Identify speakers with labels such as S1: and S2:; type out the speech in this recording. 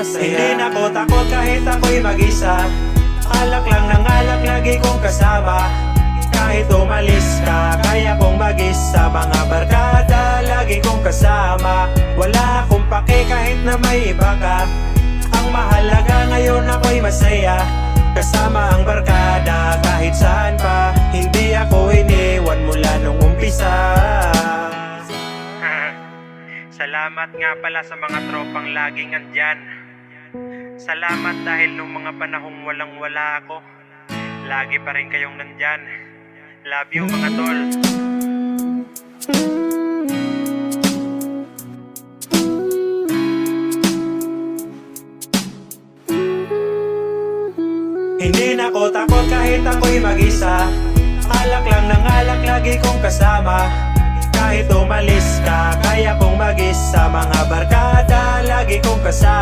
S1: masaya.
S2: Hindi na ko takot kahit ako'y mag-isa. Alak lang ng alak, lagi kong kasama. Kahit umalis ka, kaya kong mag-isa. Mga barkada, lagi kong kasama. Wala akong pake kahit na may iba ka. Ang mahalaga ngayon ako'y masaya. Kasama ang barkada kahit saan pa. Hindi ako iniwan mula nung umpisa. Salamat nga pala sa mga tropang laging andyan. Salamat dahil nung mga panahong walang-wala ako, lagi pa rin kayong nandyan. Love you mga tol. Hindi na ko takot kahit ako'y mag-isa. Alak lang ng alak, lagi kong kasama. Kahit umalis ka, kaya kong mag-isa. Mga barkada, lagi kong kasama.